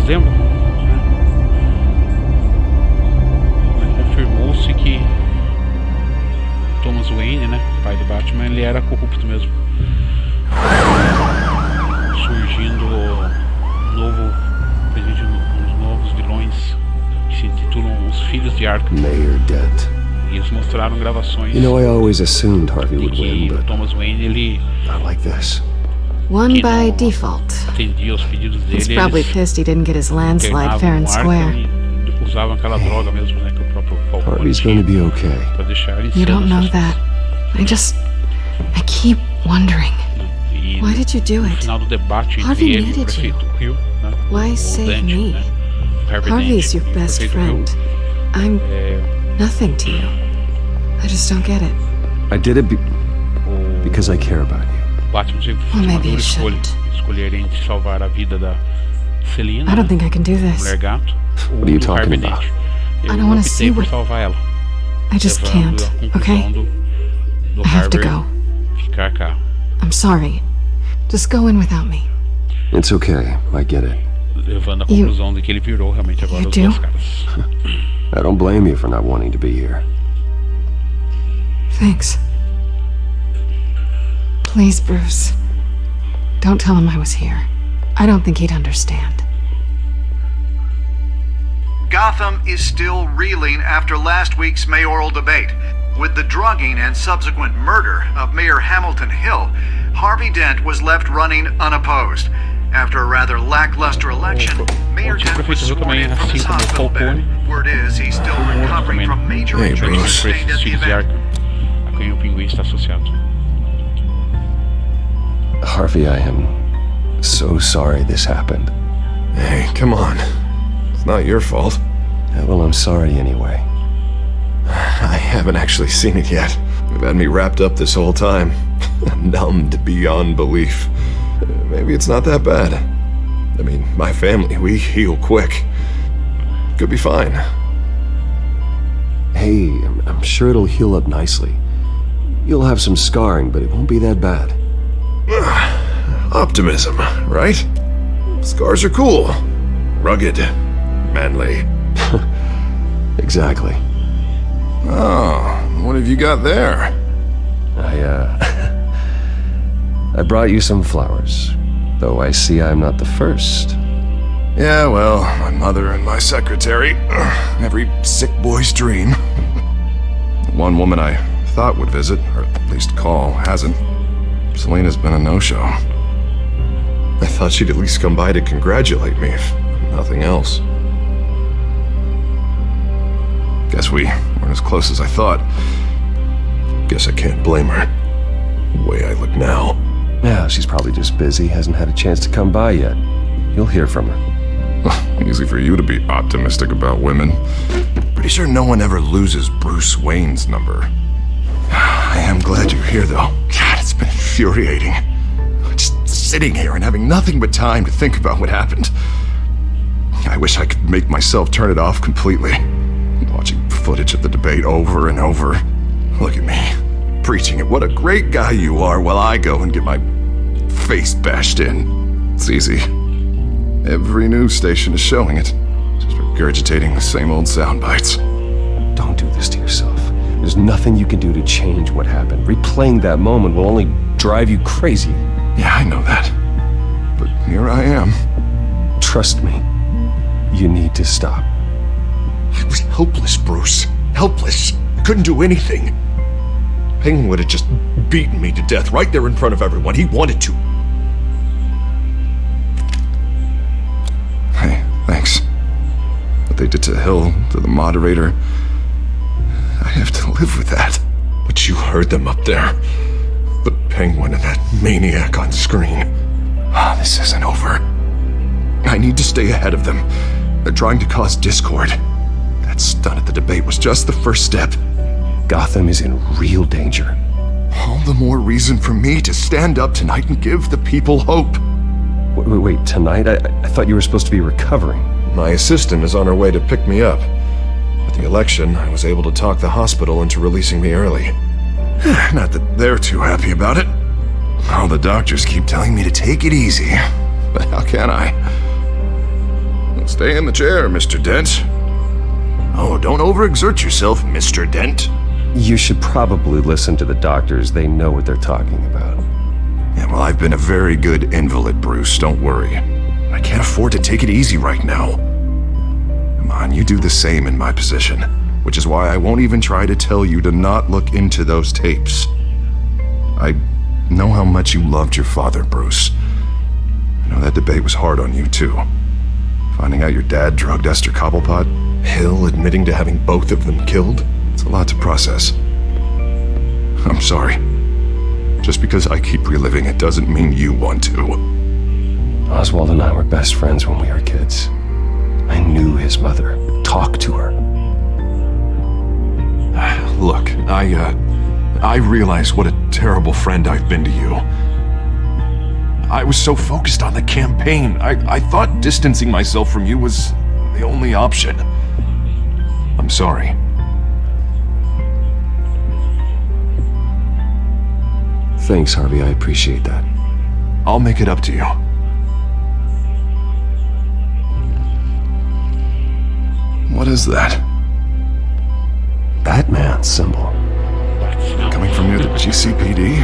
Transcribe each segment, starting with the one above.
lembram? Confirmou-se que Thomas Wayne, né, pai do Batman, ele era corrupto mesmo. Surgindo uns novos vilões que se intitulam Os Filhos de Arkham. Mayor Dent. E eles mostraram gravações You know, I always assumed Harvey de would que win, o but Thomas Wayne, ele not like this. Won que by não default. atendia aos pedidos dele. He's probably Eles pissed he didn't get his landslide internavam fair and no square. Arkham e usavam aquela droga mesmo, né, que o próprio Falcone Harvey's tinha, going to be okay. pra deixar ele You don't know insano. that. I keep wondering. E Why did you do no it? final do debate entre Harvey ele e o needed prefeito Hill, né, Why o save Dent, me? né, Harvey Harvey's Dent, your e o best prefeito friend. Hill, I'm nothing to you. I just don't get it. I did it o because I care about you. Batman teve Well, uma maybe dura you escolha, shouldn't. escolher entre salvar a vida da Selina, I don't né, think I can do a this. mulher gato, ou What are you do talking Harvey about? Dent. Eu I don't wanna optei see por what- salvar ela, I just levando can't, a conclusão okay? do I have to Harvey go. ficar cá, I'm sorry. Just go in without me. It's okay. I get it. levando a You- conclusão de que ele virou realmente agora You os do? dois caras. I don't blame you for not wanting to be here. Thanks. Please, Bruce. Don't tell him I was here. I don't think he'd understand. Gotham is still reeling after last week's mayoral debate. With the drugging and subsequent murder of Mayor Hamilton Hill, Harvey Dent was left running unopposed. After a rather lackluster election, Mayor Dent was sworn in from his hospital bed. Word is he's still recovering from major Hey, injuries Bruce. sustained at the Filhos de event. Arkham, a quem o Pinguim está associado. Harvey, I am so sorry this happened. Hey, come on. It's not your fault. Yeah, well, I'm sorry anyway. I haven't actually seen it yet. You've had me wrapped up this whole time. Numbed beyond belief. Maybe it's not that bad. I mean, my family, we heal quick. Could be fine. Hey, I'm sure it'll heal up nicely. You'll have some scarring, but it won't be that bad. Optimism, right? Scars are cool. Rugged. Manly. Exactly. Oh, what have you got there? I brought you some flowers. Though I see I'm not the first. Yeah, well, my mother and my secretary. Every sick boy's dream. One woman I thought would visit, or at least call, hasn't. Selena's been a no-show. I thought she'd at least come by to congratulate me, if nothing else. Guess we weren't as close as I thought. Guess I can't blame her. The way I look now. Yeah, she's probably just busy, hasn't had a chance to come by yet. You'll hear from her. Easy for you to be optimistic about women. Pretty sure no one ever loses Bruce Wayne's number. I am glad you're here, though. God, it's been infuriating. Just sitting here and having nothing but time to think about what happened. I wish I could make myself turn it off completely. Watching footage of the debate over and over. Look at me, preaching at what a great guy you are while I go and get my face bashed in. It's easy. Every news station is showing it. Just regurgitating the same old sound bites. Don't do this to yourself. There's nothing you can do to change what happened. Replaying that moment will only drive you crazy. Yeah, I know that. But here I am. Trust me. You need to stop. I was helpless, Bruce. Helpless. I couldn't do anything. Penguin would have just beaten me to death right there in front of everyone. He wanted to. Hey, thanks. What they did to Hill, to the moderator, I have to live with that. But you heard them up there. The Penguin and that maniac on screen. This isn't over. I need to stay ahead of them. They're trying to cause discord. That stunt at the debate was just the first step. Gotham is in real danger. All the more reason for me to stand up tonight and give the people hope. Wait, tonight? I thought you were supposed to be recovering. My assistant is on her way to pick me up. At the election, I was able to talk the hospital into releasing me early. Not that they're too happy about it. All the doctors keep telling me to take it easy. But how can I? Stay in the chair, Mr. Dent. Oh, don't overexert yourself, Mr. Dent. You should probably listen to the doctors. They know what they're talking about. Yeah, well, I've been a very good invalid, Bruce. Don't worry. I can't afford to take it easy right now. Come on, you do the same in my position. Which is why I won't even try to tell you to not look into those tapes. I know how much you loved your father, Bruce. I know that debate was hard on you, too. Finding out your dad drugged Esther Cobblepot, Hill admitting to having both of them killed, it's a lot to process. I'm sorry. Just because I keep reliving it doesn't mean you want to. Oswald and I were best friends when we were kids. I knew his mother. Talked to her. Look, I realize what a terrible friend I've been to you. I was so focused on the campaign. I thought distancing myself from you was the only option. I'm sorry. Thanks, Harvey. I appreciate that. I'll make it up to you. What is that? Batman symbol. Coming from near the GCPD?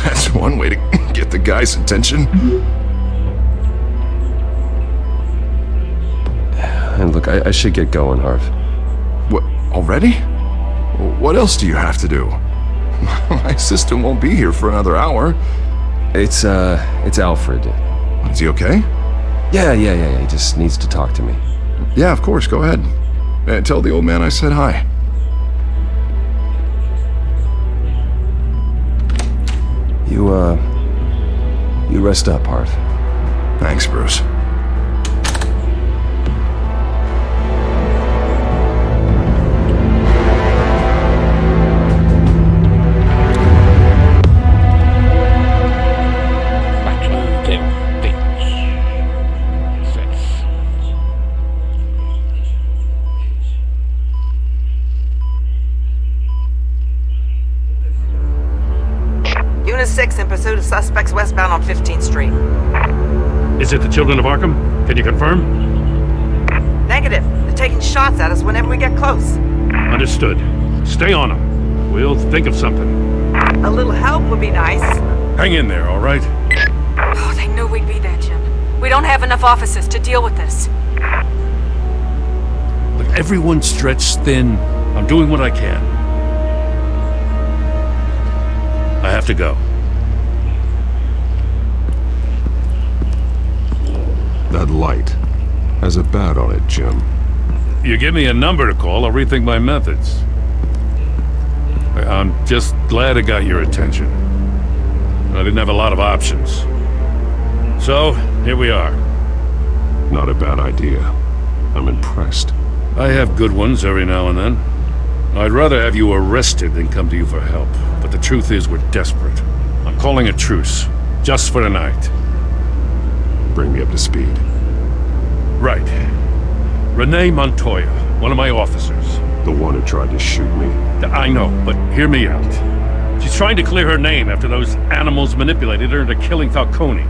That's one way to get the guy's attention. And look, I should get going, Harv. What, already? What else do you have to do? My assistant won't be here for another hour. It's Alfred. Is he okay? Yeah. He just needs to talk to me. Yeah, of course, go ahead. Tell the old man I said hi. You rest up, Harv. Thanks, Bruce. Unit 6 in pursuit of suspects westbound on 15th Street. Is it the Children of Arkham? Can you confirm? Negative. They're taking shots at us whenever we get close. Understood. Stay on them. We'll think of something. A little help would be nice. Hang in there, all right? Oh, they knew we'd be there, Jim. We don't have enough officers to deal with this. Look, everyone's stretched thin. I'm doing what I can. I have to go. That light has a bat on it, Jim. You give me a number to call, I'll rethink my methods. I'm just glad it got your attention. I didn't have a lot of options. So, here we are. Not a bad idea. I'm impressed. I have good ones every now and then. I'd rather have you arrested than come to you for help. But the truth is, we're desperate. I'm calling a truce. Just for tonight. Bring me up to speed. Right. Renee Montoya, one of my officers. The one who tried to shoot me. I know, but hear me out. She's trying to clear her name after those animals manipulated her into killing Falcone.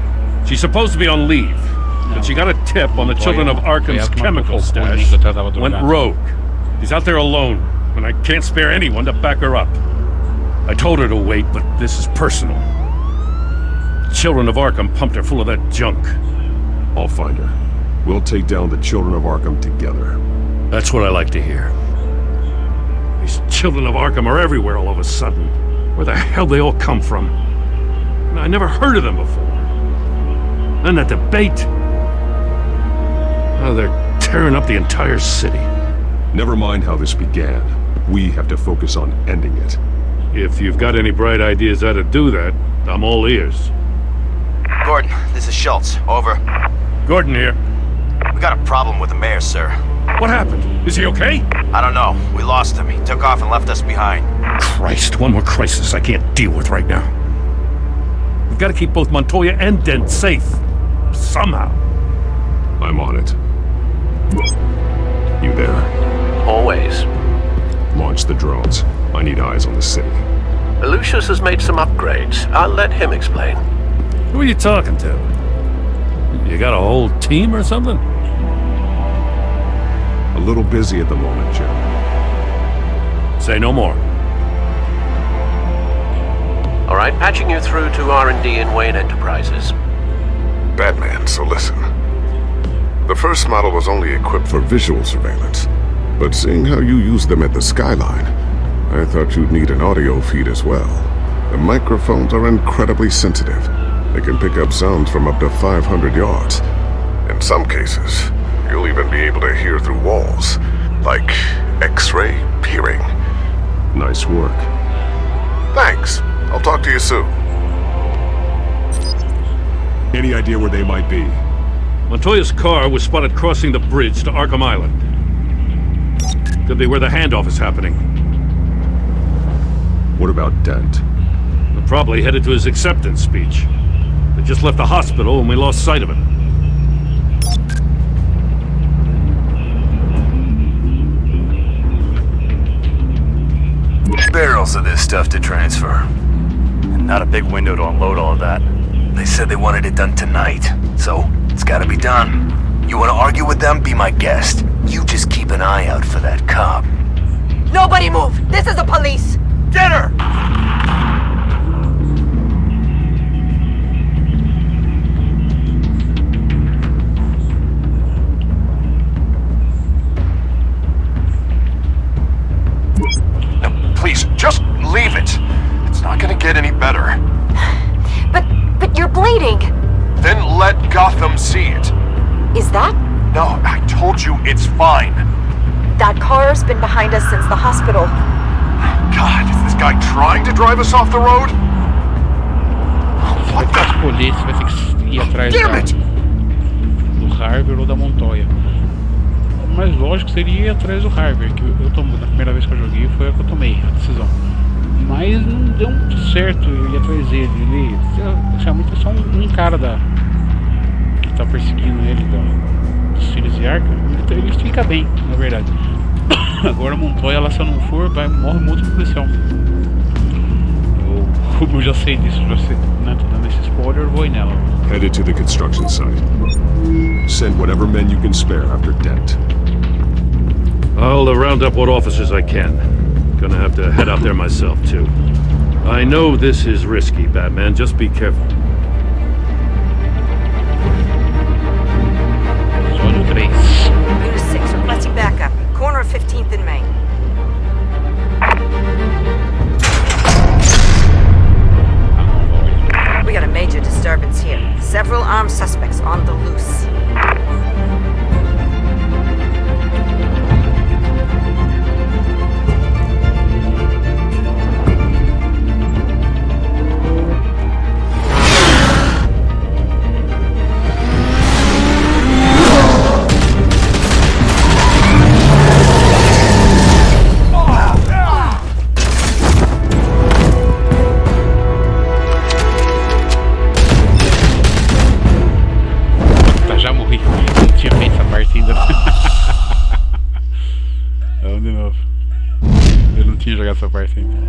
She's supposed to be on leave, but she got a tip on the Children of Arkham's chemical stash. Went rogue. She's out there alone, and I can't spare anyone to back her up. I told her to wait, but this is personal. Children of Arkham pumped her full of that junk. I'll find her. We'll take down the Children of Arkham together. That's what I like to hear. These Children of Arkham are everywhere all of a sudden. Where the hell they all come from? And I never heard of them before. Then that debate. Oh, they're tearing up the entire city. Never mind how this began. We have to focus on ending it. If you've got any bright ideas how to do that, I'm all ears. Gordon, this is Schultz. Over. Gordon here. We got a problem with the mayor, sir. What happened? Is he okay? I don't know. We lost him. He took off and left us behind. Christ, one more crisis I can't deal with right now. We've got to keep both Montoya and Dent safe. Somehow. I'm on it. You there? Always. Launch the drones. I need eyes on the city. Lucius has made some upgrades. I'll let him explain. Who are you talking to? You got a whole team or something? little busy at the moment, Jim. Say no more. All right, patching you through to R&D in Wayne Enterprises. Batman, so listen. The first model was only equipped for visual surveillance, but seeing how you use them at the skyline, I thought you'd need an audio feed as well. The microphones are incredibly sensitive. They can pick up sounds from up to 500 yards. In some cases, you'll even be able to hear through walls, like X-ray peering. Nice work. Thanks. I'll talk to you soon. Any idea where they might be? Montoya's car was spotted crossing the bridge to Arkham Island. Could be where the handoff is happening. What about Dent? They're probably headed to his acceptance speech. They just left the hospital and we lost sight of him. Barrels of this stuff to transfer. And not a big window to unload all of that. They said they wanted it done tonight, so it's gotta be done. You wanna argue with them? Be my guest. You just keep an eye out for that cop. Nobody move! This is the police! Get her! Now, please, just leave it. It's not gonna get any better. But you're bleeding. Then let Gotham see it. Is that? No, I told you it's fine. That car's been behind us since the hospital. God, is this guy trying to drive us off the road? Você vai ter que escolher se vai ter que ir atrás do Harvey ou da Montoya. O mais lógico seria ir atrás do Harvey, que eu tomo, na primeira vez que eu joguei foi a que eu tomei a decisão. Mas não deu muito certo eu ir atrás dele. Ele realmente é só um cara que tá perseguindo ele, dos filhos de Arkham. Ele fica bem, na verdade. Agora a Montoya, ela se eu não for, morre um outro policial. Como eu já sei disso, já sei, né, tô dando esse spoiler, eu vou ir nela. Headed to the construction site. Send whatever men you can spare after Dent. I'll round up what officers I can. Gonna have to head out there myself, too. I know this is risky, Batman. Just be careful. Episódio 3. Unit 6, requesting backup. Corner of 15th and Main. We got a major disturbance here. Several armed suspects on the loose. Vamos de novo. Eu não tinha jogado essa parte ainda.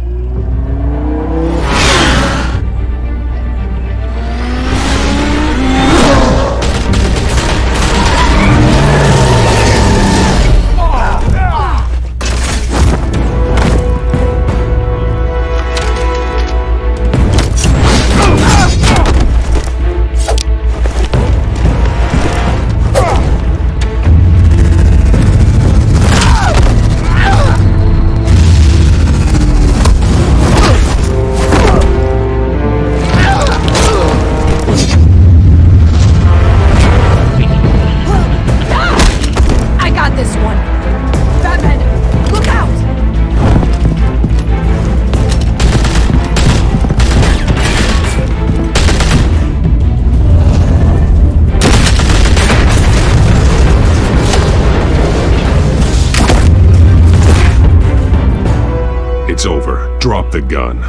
It's over. Drop the gun.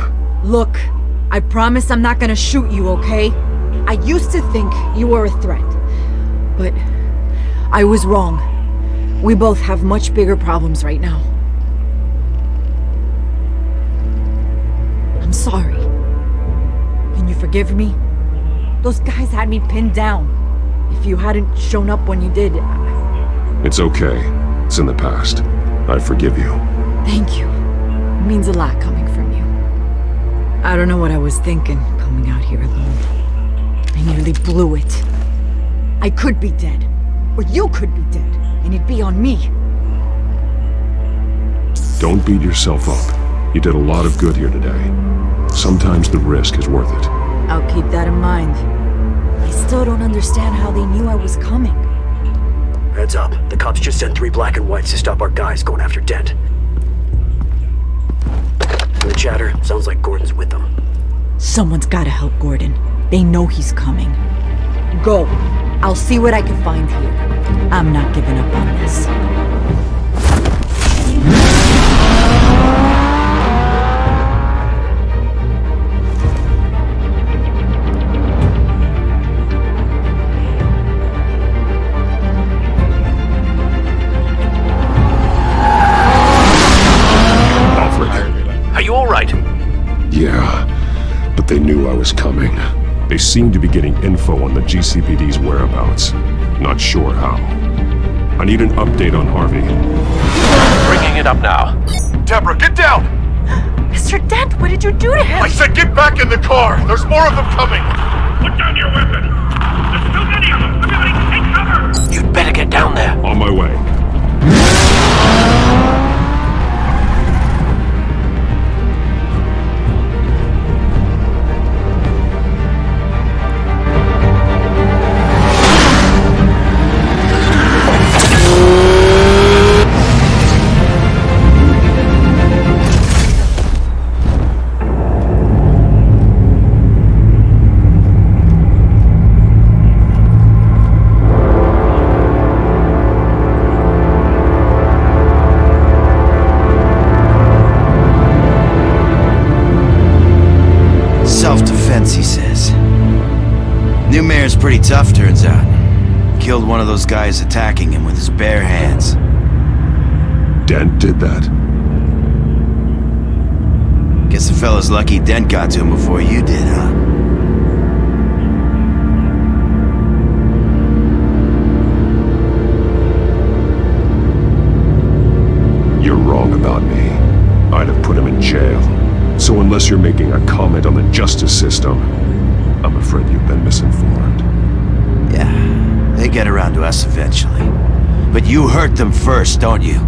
Look, I promise I'm not gonna shoot you, okay? I used to think you were a threat, but I was wrong. We both have much bigger problems right now. I'm sorry. Can you forgive me? Those guys had me pinned down. If you hadn't shown up when you did, It's okay. It's in the past. I forgive you. Thank you. It means a lot coming from you. I don't know what I was thinking, coming out here alone. I nearly blew it. I could be dead. Or you could be dead. And it'd be on me. Don't beat yourself up. You did a lot of good here today. Sometimes the risk is worth it. I'll keep that in mind. I still don't understand how they knew I was coming. Heads up. The cops just sent 3 black and whites to stop our guys going after Dent. The chatter sounds like Gordon's with them. Someone's gotta help Gordon. They know he's coming. Go. I'll see what I can find here. I'm not giving up on this. Are you all right? Yeah, but they knew I was coming. They seem to be getting info on the GCPD's whereabouts. Not sure how. I need an update on Harvey. Bringing it up now. Deborah, get down! Mr. Dent, what did you do to him? I said get back in the car! There's more of them coming! Put down your weapon! There's too many of them! Everybody take cover! You'd better get down there. On my way. Self-defense, he says. New mayor's pretty tough, turns out. Killed one of those guys attacking him with his bare hands. Dent did that? Guess the fella's lucky Dent got to him before you did, huh? You're wrong about me. I'd have put him in jail. So unless you're making a comment on the justice system, I'm afraid you've been misinformed. Yeah, they get around to us eventually. But you hurt them first, don't you?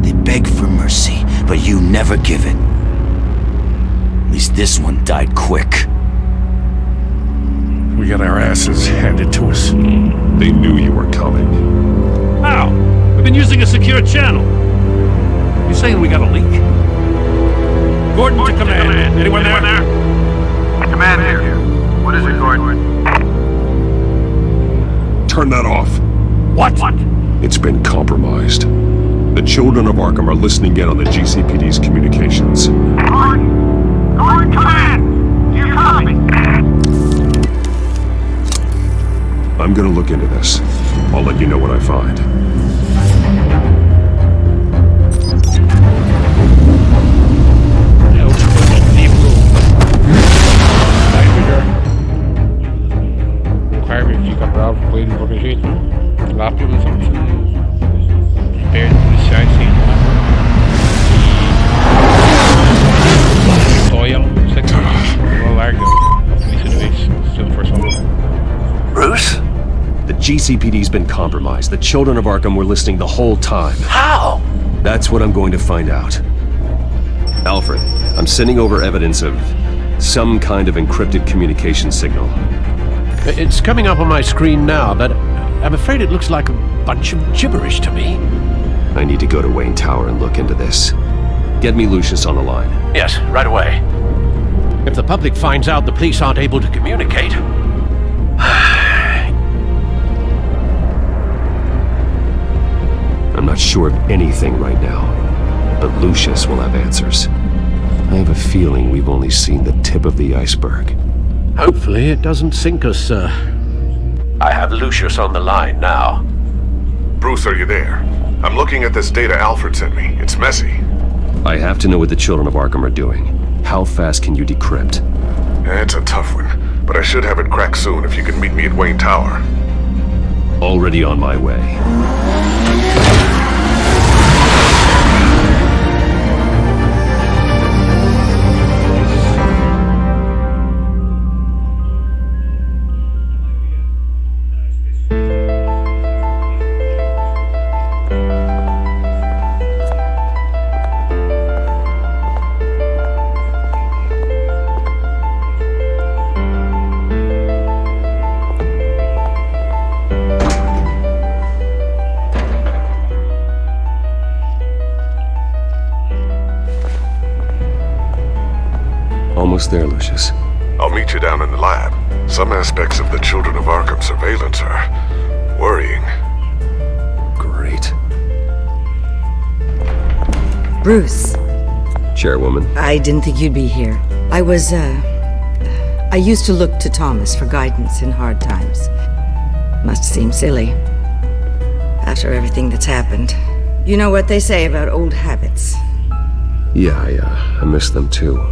They beg for mercy, but you never give it. At least this one died quick. We got our asses handed to us. They knew you were coming. How? We've been using a secure channel. You saying we got a leak? Gordon to command. Anyone there? Command here. What is it, Gordon? Turn that off. What? It's been compromised. The children of Arkham are listening in on the GCPD's communications. Gordon, command! Do you copy? I'm gonna look into this. I'll let you know what I find. Bravo com ele de qualquer jeito, né? Lá pelo menos você perde policiais sem nome. E só ela não consegue. Ela larga a polícia de vez, se não for só ela. Bruce? The GCPD's been compromised. The children of Arkham were listening the whole time. How? That's what I'm going to find out. Alfred, I'm sending over evidence of some kind of encrypted communication signal. It's coming up on my screen now, but I'm afraid it looks like a bunch of gibberish to me. I need to go to Wayne Tower and look into this. Get me Lucius on the line. Yes, right away. If the public finds out the police aren't able to communicate... I'm not sure of anything right now, but Lucius will have answers. I have a feeling we've only seen the tip of the iceberg. Hopefully it doesn't sink us, sir. I have Lucius on the line now. Bruce, are you there? I'm looking at this data Alfred sent me. It's messy. I have to know what the children of Arkham are doing. How fast can you decrypt? It's a tough one, but I should have it cracked soon if you can meet me at Wayne Tower. Already on my way. almost there, Lucius. I'll meet you down in the lab. Some aspects of the Children of Arkham surveillance are worrying. Great. Bruce. Chairwoman. I didn't think you'd be here. I used to look to Thomas for guidance in hard times. Must seem silly. After everything that's happened. You know what they say about old habits. Yeah, I miss them too.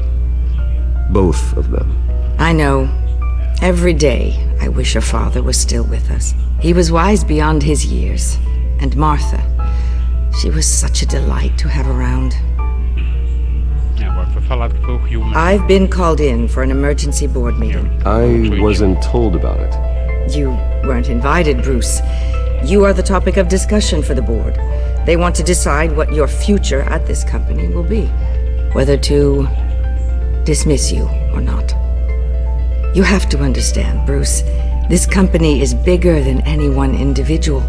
Both of them. I know. Every day, I wish your father was still with us. He was wise beyond his years. And Martha, she was such a delight to have around. I've been called in for an emergency board meeting. I wasn't told about it. You weren't invited, Bruce. You are the topic of discussion for the board. They want to decide what your future at this company will be. Whether to dismiss you or not. You have to understand, Bruce. This company is bigger than any one individual.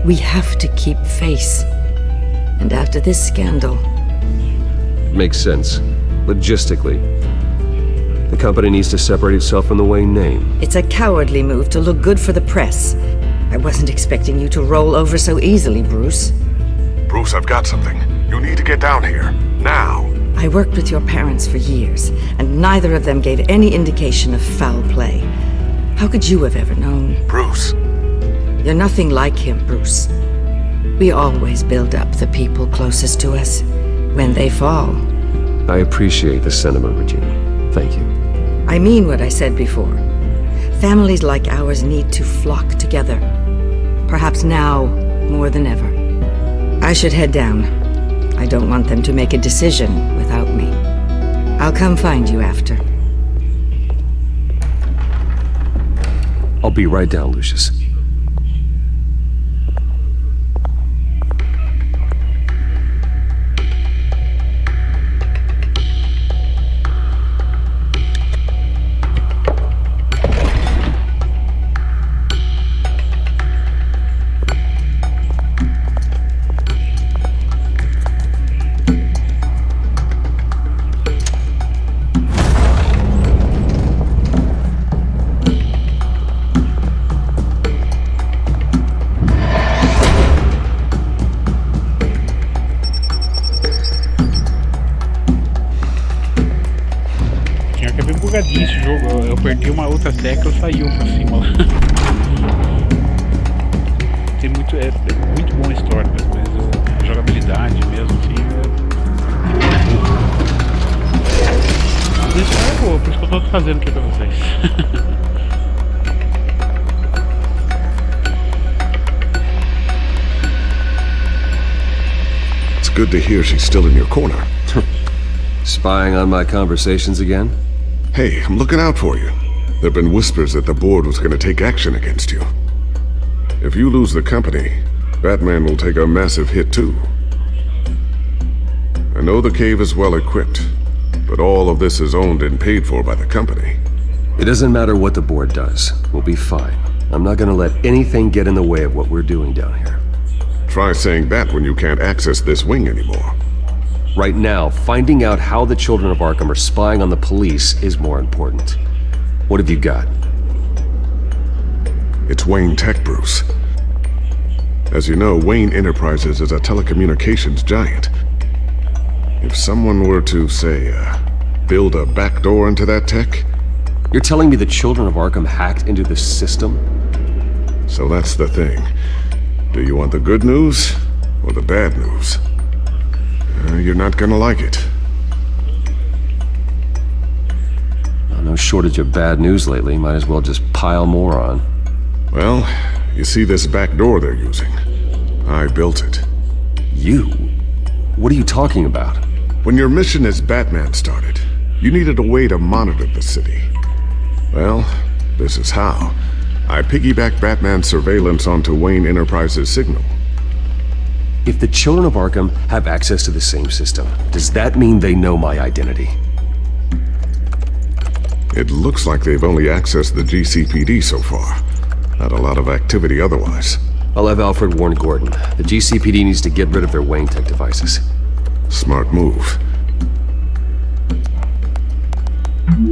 We have to keep face. And after this scandal... Makes sense. Logistically. The company needs to separate itself from the Wayne name. It's a cowardly move to look good for the press. I wasn't expecting you to roll over so easily, Bruce. Bruce, I've got something. You need to get down here. Now. I worked with your parents for years, and neither of them gave any indication of foul play. How could you have ever known? Bruce. You're nothing like him, Bruce. We always build up the people closest to us. When they fall. I appreciate the sentiment, Regina. Thank you. I mean what I said before. Families like ours need to flock together. Perhaps now more than ever. I should head down. I don't want them to make a decision without me. I'll come find you after. I'll be right down, Lucius. Esse jogo, eu perdi uma outra tecla e saiu pra cima lá. Tem muito, é muito bom a história, mas a jogabilidade mesmo, assim, a história é boa, por isso que eu tô fazendo aqui pra vocês. It's good to hear she's still in your corner. Spying on my conversations again? Hey, I'm looking out for you. There have been whispers that the board was going to take action against you. If you lose the company, Batman will take a massive hit too. I know the cave is well equipped, but all of this is owned and paid for by the company. It doesn't matter what the board does. We'll be fine. I'm not going to let anything get in the way of what we're doing down here. Try saying that when you can't access this wing anymore. Right now, finding out how the Children of Arkham are spying on the police is more important. What have you got? It's Wayne Tech, Bruce. As you know, Wayne Enterprises is a telecommunications giant. If someone were to, say, build a backdoor into that tech... You're telling me the Children of Arkham hacked into the system? So that's the thing. Do you want the good news or the bad news? You're not gonna like it. No shortage of bad news lately. Might as well just pile more on. Well, you see this back door they're using? I built it. You? What are you talking about? When your mission as Batman started, you needed a way to monitor the city. Well, this is how. I piggybacked Batman's surveillance onto Wayne Enterprises' signal. If the Children of Arkham have access to the same system, does that mean they know my identity? It looks like they've only accessed the GCPD so far. Not a lot of activity otherwise. I'll have Alfred warn Gordon. The GCPD needs to get rid of their Wayne Tech devices. Smart move. I've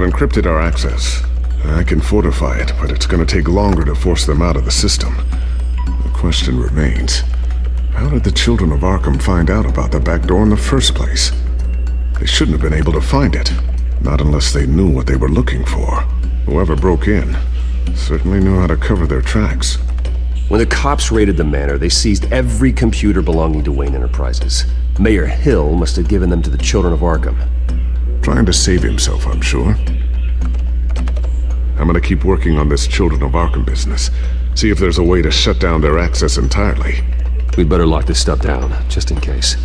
encrypted our access. I can fortify it, but it's gonna take longer to force them out of the system. The question remains, how did the children of Arkham find out about the back door in the first place? They shouldn't have been able to find it, not unless they knew what they were looking for. Whoever broke in certainly knew how to cover their tracks. When the cops raided the manor, they seized every computer belonging to Wayne Enterprises. Mayor Hill must have given them to the children of Arkham. Trying to save himself, I'm sure. I'm gonna keep working on this Children of Arkham business. See if there's a way to shut down their access entirely. We'd better lock this stuff down, just in case.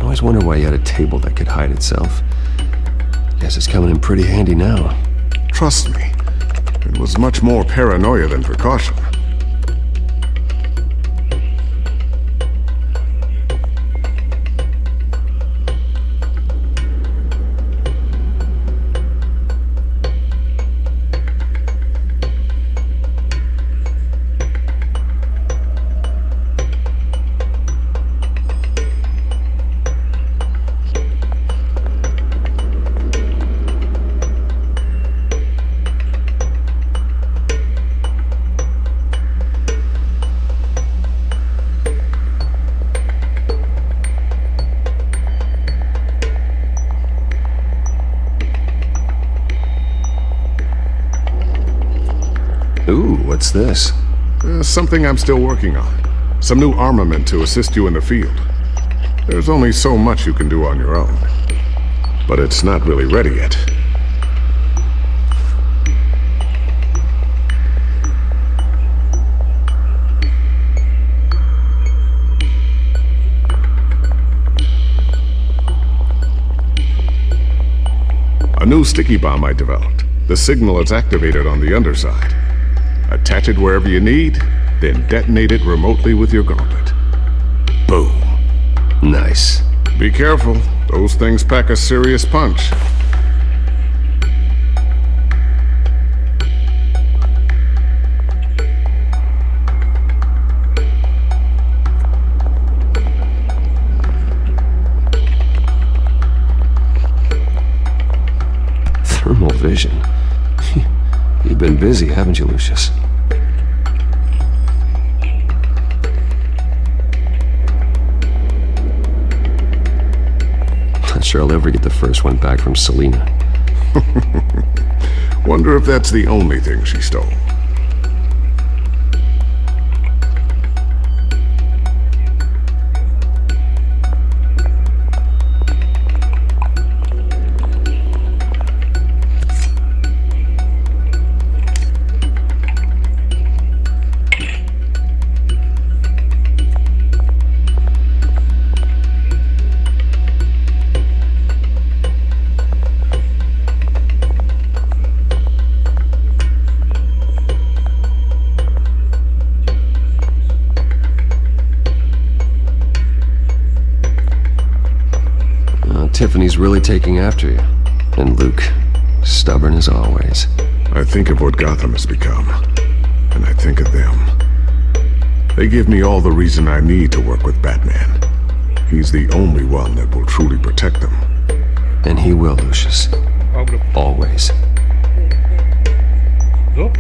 I wonder why you had a table that could hide itself. Guess it's coming in pretty handy now. Trust me, it was much more paranoia than precaution. Ooh, what's this? Something I'm still working on. Some new armament to assist you in the field. There's only so much you can do on your own. But it's not really ready yet. A new sticky bomb I developed. The signal is activated on the underside. Attach it wherever you need, then detonate it remotely with your gauntlet. Boom. Nice. Be careful. Those things pack a serious punch. Thermal vision. You've been busy, haven't you, Lucius? Not sure I'll ever get the first one back from Selina. Wonder if that's the only thing she stole. Tiffany's really taking after you. And Luke, stubborn as always. I think of what Gotham has become, and I think of them. They give me all the reason I need to work with Batman. He's the only one that will truly protect them. And he will, Lucius. Always. No.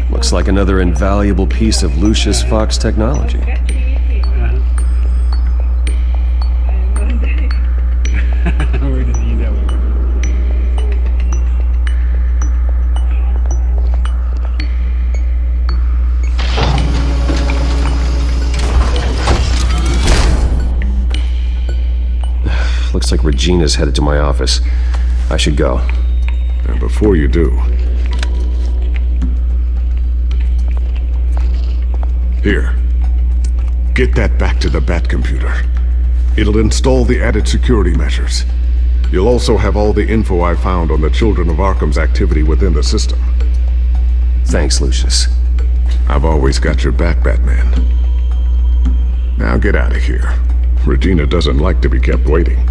Looks like another invaluable piece of Lucius Fox technology. Looks like Regina's headed to my office. I should go. And before you do... Here. Get that back to the Bat computer. It'll install the added security measures. You'll also have all the info I found on the Children of Arkham's activity within the system. Thanks, Lucius. I've always got your back, Batman. Now get out of here. Regina doesn't like to be kept waiting.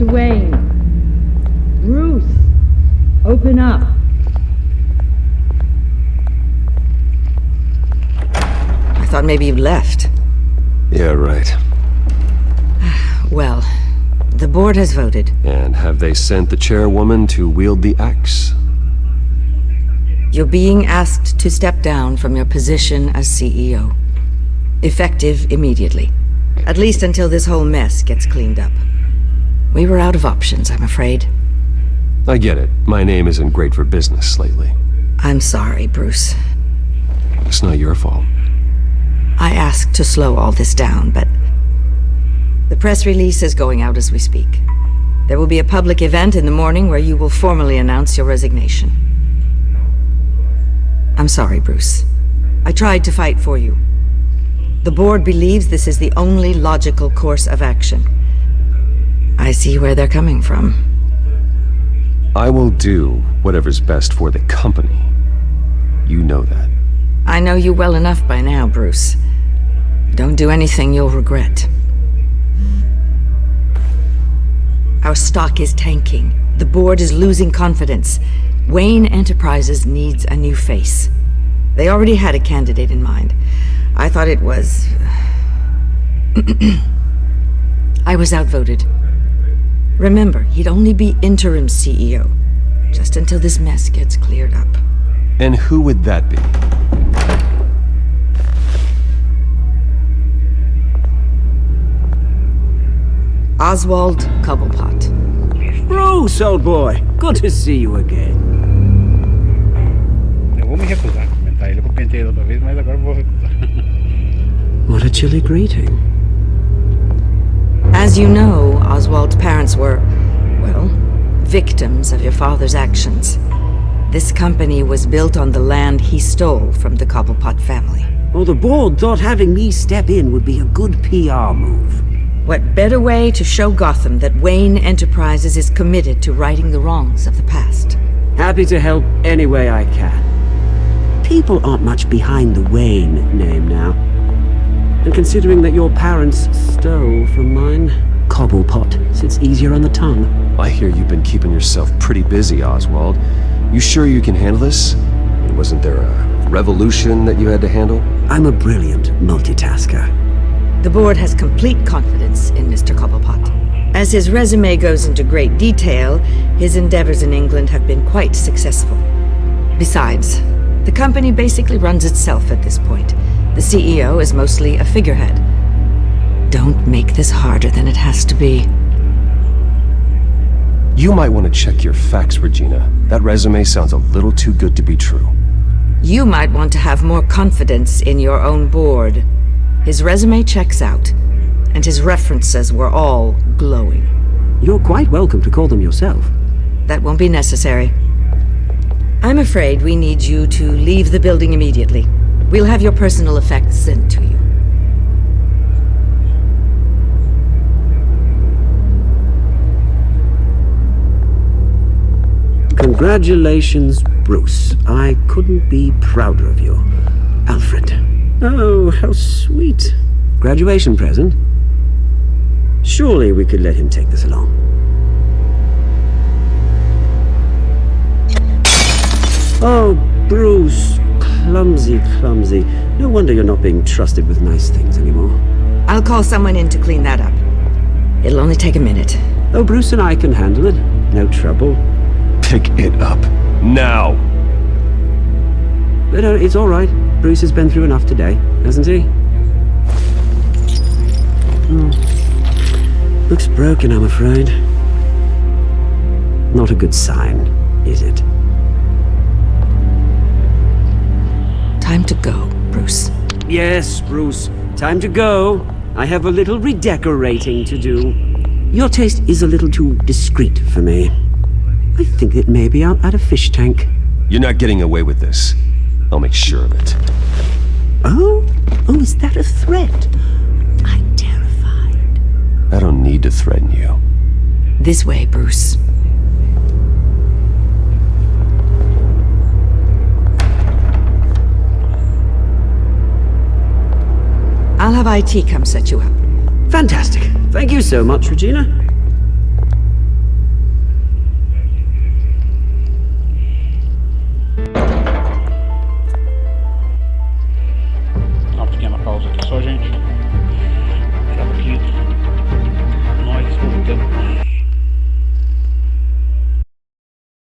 Wayne. Bruce. Open up. I thought maybe you left. Yeah, right. Well, the board has voted. And have they sent the chairwoman to wield the axe? You're being asked to step down from your position as CEO. Effective immediately. At least until this whole mess gets cleaned up. We were out of options, I'm afraid. I get it. My name isn't great for business lately. I'm sorry, Bruce. It's not your fault. I asked to slow all this down, but... the press release is going out as we speak. There will be a public event in the morning where you will formally announce your resignation. I'm sorry, Bruce. I tried to fight for you. The board believes this is the only logical course of action. I see where they're coming from. I will do whatever's best for the company. You know that. I know you well enough by now, Bruce. Don't do anything you'll regret. Our stock is tanking. The board is losing confidence. Wayne Enterprises needs a new face. They already had a candidate in mind. I thought it was... I was outvoted. Remember, he'd only be interim CEO, just until this mess gets cleared up. And who would that be? Oswald Cobblepot. Bruce, old boy. Good to see you again. Eu vou me recusar a comentar ele. Eu comentei outra vez, mas agora eu vou recusar. What a chilly greeting. As you know, Oswald's parents were, well, victims of your father's actions. This company was built on the land he stole from the Cobblepot family. Well, the board thought having me step in would be a good PR move. What better way to show Gotham that Wayne Enterprises is committed to righting the wrongs of the past? Happy to help any way I can. People aren't much behind the Wayne name now. And considering that your parents stole from mine, Cobblepot sits easier on the tongue. I hear you've been keeping yourself pretty busy, Oswald. You sure you can handle this? Wasn't there a revolution that you had to handle? I'm a brilliant multitasker. The board has complete confidence in Mr. Cobblepot. As his resume goes into great detail, his endeavors in England have been quite successful. Besides, the company basically runs itself at this point. The CEO is mostly a figurehead. Don't make this harder than it has to be. You might want to check your facts, Regina. That resume sounds a little too good to be true. You might want to have more confidence in your own board. His resume checks out, and his references were all glowing. You're quite welcome to call them yourself. That won't be necessary. I'm afraid we need you to leave the building immediately. We'll have your personal effects sent to you. Congratulations, Bruce. I couldn't be prouder of you. Alfred. Oh, how sweet. Graduation present? Surely we could let him take this along. Oh, Bruce. Clumsy, clumsy. No wonder you're not being trusted with nice things anymore. I'll call someone in to clean that up. It'll only take a minute. Oh, Bruce and I can handle it. No trouble. Pick it up. Now! But it's all right. Bruce has been through enough today, hasn't he? Looks broken, I'm afraid. Not a good sign, is it? Time to go, Bruce. Yes, Bruce. Time to go. I have a little redecorating to do. Your taste is a little too discreet for me. I think that maybe I'll add a fish tank. You're not getting away with this. I'll make sure of it. Oh, is that a threat? I'm terrified. I don't need to threaten you. This way, Bruce. I'll have IT come set you up. Fantastic. Thank you so much, Regina.